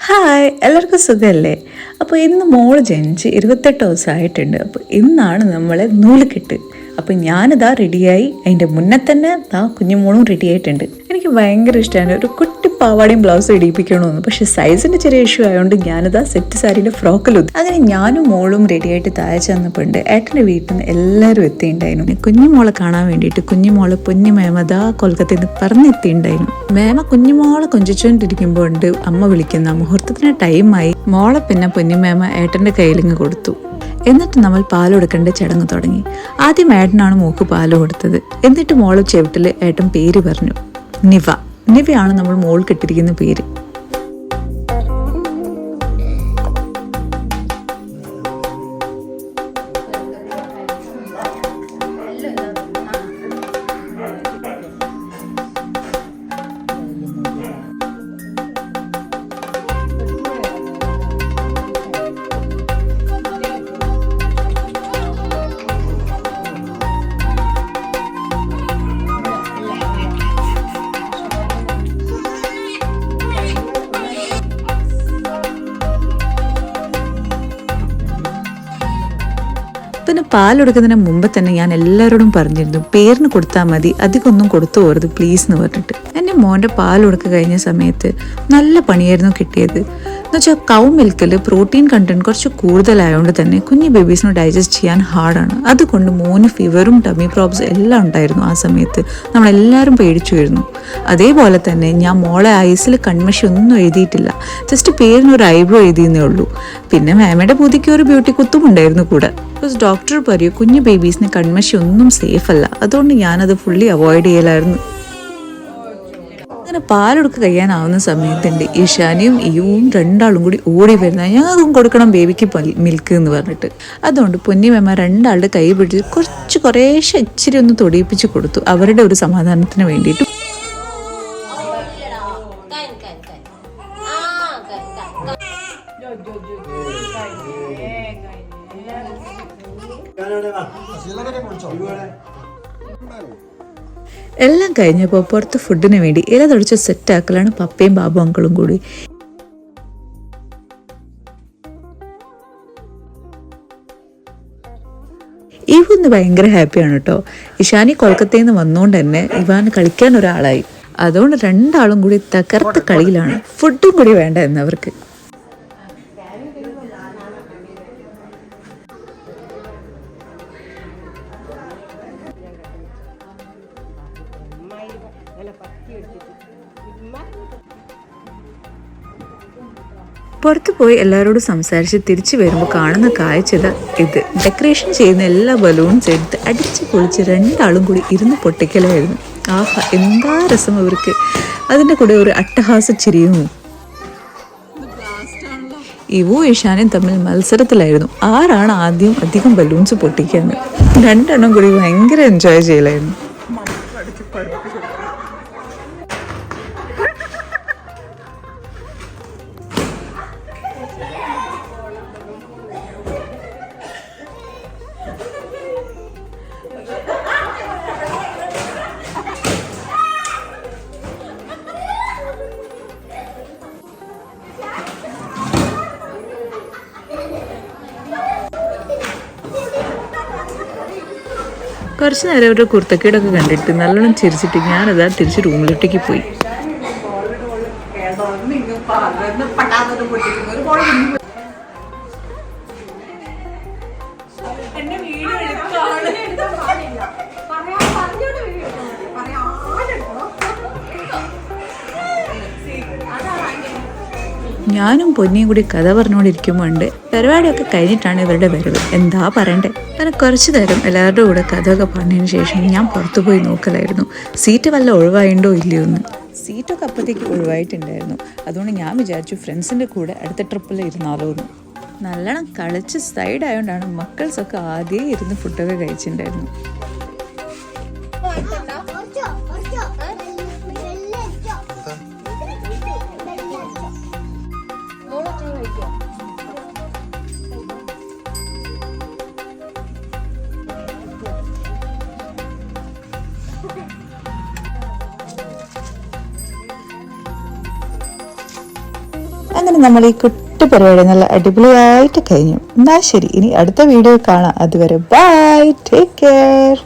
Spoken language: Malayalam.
ഹായ്, എല്ലാവർക്കും സുഖമല്ലേ? അപ്പോൾ ഇന്ന് മോള് ജനിച്ച് 28 ദിവസമായിട്ടുണ്ട്. അപ്പോൾ ഇന്നാണ് നമ്മളെ നൂലുകെട്ട്. അപ്പോൾ ഞാനിതാ റെഡിയായി. അതിൻ്റെ മുന്നേ തന്നെ കുഞ്ഞുമോളും റെഡി ആയിട്ടുണ്ട്. എനിക്ക് ഭയങ്കര ഇഷ്ടമാണ് ഒരു കുട്ടി പാവാടയും ബ്ലൗസും ഇടിപ്പിക്കണമെന്ന്. പക്ഷെ സൈസിൻ്റെ ചെറിയ ഇഷ്യൂ ആയതുകൊണ്ട് ഞാനിതാ സെറ്റ് സാരിയുടെ ഫ്രോക്കിലൊന്നും. അങ്ങനെ ഞാനും മോളും റെഡി ആയിട്ട് താഴെ ചെന്നപ്പോണ്ട് ഏട്ടൻ്റെ വീട്ടിൽ നിന്ന് എല്ലാവരും എത്തിയിട്ടുണ്ടായിരുന്നു. കുഞ്ഞുമോളെ കാണാൻ വേണ്ടിയിട്ട് കുഞ്ഞുമോളെ പൊന്നു മേമതാ കൊൽക്കത്തയിൽ നിന്ന് പറഞ്ഞെത്തിയിട്ടുണ്ടായിരുന്നു. മേമ കുഞ്ഞുമോളെ കൊഞ്ചിച്ചുകൊണ്ടിരിക്കുമ്പോൾ ഉണ്ട് അമ്മ വിളിക്കുന്ന മുഹൂർത്തത്തിന് ടൈമായി. മോളെ പിന്നെ പൊന്നുമേമ ഏട്ടൻ്റെ കയ്യിലിങ്ങ് കൊടുത്തു. എന്നിട്ട് നമ്മൾ പാൽ കൊടുക്കേണ്ട ചടങ്ങ് തുടങ്ങി. ആദ്യം ഏട്ടനാണ് മോക്ക് പാൽ കൊടുത്തത്. എന്നിട്ട് മോളെ ചെവിട്ടിൽ ഏട്ടൻ പേര് പറഞ്ഞു, നിവ. നിവയാണ് നമ്മൾ മോൾ കെട്ടിരിക്കുന്ന പേര്. പിന്നെ പാൽ കൊടുക്കുന്നതിന് മുമ്പ് തന്നെ ഞാൻ എല്ലാവരോടും പറഞ്ഞിരുന്നു, പേരിന് കൊടുത്താൽ മതി, അധികമൊന്നും കൊടുത്തു പോരുത് പ്ലീസ് എന്ന് പറഞ്ഞിട്ട്. എൻ്റെ മോൻ്റെ പാൽ കൊടുക്കുക കഴിഞ്ഞ സമയത്ത് നല്ല പണിയായിരുന്നു കിട്ടിയത്. എന്നുവെച്ചാൽ കൗ മിൽക്കിൽ പ്രോട്ടീൻ കണ്ടന്റ് കുറച്ച് കൂടുതലായതുകൊണ്ട് തന്നെ കുഞ്ഞു ബേബീസിന് ഡൈജസ്റ്റ് ചെയ്യാൻ ഹാർഡാണ്. അതുകൊണ്ട് മോന് ഫീവറും ടമ്മി പ്രോബ്സ് എല്ലാം ഉണ്ടായിരുന്നു. ആ സമയത്ത് നമ്മളെല്ലാവരും പേടിച്ചു വരുന്നു. അതേപോലെ തന്നെ ഞാൻ മോളെ ഐസിൽ കൺമഷി ഒന്നും എഴുതിയിട്ടില്ല, ജസ്റ്റ് പേരിനൊരു ഐബ്രോ എഴുതിയെന്നേ ഉള്ളൂ. പിന്നെ മാമയുടെ പൂതിക്ക് ഒരു ബ്യൂട്ടി കുത്തും ഉണ്ടായിരുന്നു കൂടെ. ബിക്കോസ് ഡോക്ടർ പറയൂ കുഞ്ഞു ബേബീസിന് കൺമഷി ഒന്നും സേഫ് അല്ല. അതുകൊണ്ട് ഞാനത് ഫുള്ളി അവോയ്ഡ് ചെയ്യലായിരുന്നു. അങ്ങനെ പാലെടുക്ക് കഴിയാനാവുന്ന സമയത്തുണ്ട് ഇഷാനിയും ഇയുവും രണ്ടാളും കൂടി ഓടി വരുന്ന, ഞങ്ങൾക്കും കൊടുക്കണം ബേബിക്ക് മിൽക്ക് എന്ന് പറഞ്ഞിട്ട്. അതുകൊണ്ട് പൊന്നിമേമ രണ്ടാളുടെ കൈ പിടിച്ച് കുറേശ്ശെ ഇച്ചിരി ഒന്ന് തൊടിയിപ്പിച്ച് കൊടുത്തു, അവരുടെ ഒരു സമാധാനത്തിന് വേണ്ടിയിട്ട്. എല്ലാം കഴിഞ്ഞപ്പോൾ പുറത്ത് ഫുഡിന് വേണ്ടി ഇല തുടച്ച് സെറ്റാക്കലാണ് പപ്പയും ബാബു അങ്കിളും കൂടി. ഇവന്ന് ഭയങ്കര ഹാപ്പിയാണ് കേട്ടോ. ഇഷാനി കൊൽക്കത്തയിൽ നിന്ന് വന്നുകൊണ്ട് തന്നെ ഇവാന് കളിക്കാൻ ഒരാളായി. അതുകൊണ്ട് രണ്ടാളും കൂടി തകർത്ത കളിയിലാണ്. ഫുഡും കൂടി വേണ്ട എന്നവർക്ക്. പുറത്തു പോയി എല്ലാവരോടും സംസാരിച്ച് തിരിച്ചു വരുമ്പോൾ കാണുന്ന കാഴ്ചത ഇത്. ഡെക്കറേഷൻ ചെയ്യുന്ന എല്ലാ ബലൂൺസ് എടുത്ത് അടിച്ച് പൊളിച്ച് രണ്ടാളും കൂടി ഇരുന്ന് പൊട്ടിക്കലായിരുന്നു. ആഹാ, എന്താ രസം അവർക്ക്. അതിൻ്റെ കൂടെ ഒരു അട്ടഹാസ ചിരിയും. ഇവോ ഇഷാനും തമ്മിൽ മത്സരത്തിലായിരുന്നു, ആരാണ് ആദ്യം അധികം ബലൂൺസ് പൊട്ടിക്കാന്ന്. രണ്ടെണ്ണം കൂടി ഭയങ്കര എൻജോയ് ചെയ്യലായിരുന്നു. കുറച്ച് നേരം അവരുടെ കുർത്തക്കേടൊക്കെ കണ്ടിട്ട് നല്ലോണം ചിരിച്ചിട്ട് ഞാനതാ തിരിച്ച് റൂമിലോട്ടേക്ക് പോയി. ഞാനും പൊന്നിയും കൂടി കഥ പറഞ്ഞുകൊണ്ടിരിക്കുമ്പോണ്ട് പരിപാടിയൊക്കെ കഴിഞ്ഞിട്ടാണ് ഇവരുടെ വരവ്. എന്താ പറയണ്ടേ. അങ്ങനെ കുറച്ചു നേരം എല്ലാവരുടെ കൂടെ കഥയൊക്കെ പറഞ്ഞതിന് ശേഷം ഞാൻ പുറത്തു പോയി നോക്കലായിരുന്നു സീറ്റ് വല്ല ഒഴിവായിണ്ടോ ഇല്ലയോ എന്ന്. സീറ്റൊക്കെ അപ്പോഴത്തേക്ക് ഒഴിവായിട്ടുണ്ടായിരുന്നു. അതുകൊണ്ട് ഞാൻ വിചാരിച്ചു ഫ്രണ്ട്സിൻ്റെ കൂടെ അടുത്ത ട്രിപ്പിൽ ഇരുന്നാലോ എന്ന്. നല്ലോണം കളിച്ച് സൈഡ് ആയതുകൊണ്ടാണ് മക്കൾസൊക്കെ ആദ്യം ഇരുന്ന് ഫുഡൊക്കെ കഴിച്ചിട്ടുണ്ടായിരുന്നു. അങ്ങനെ നമ്മൾ ഈ കുട്ടി പരിപാടി നല്ല അടിപൊളിയായിട്ട് കഴിഞ്ഞു. എന്നാ ശരി, ഇനി അടുത്ത വീഡിയോ കാണാം. അതുവരെ ബൈ, ടേക്ക് കെയർ.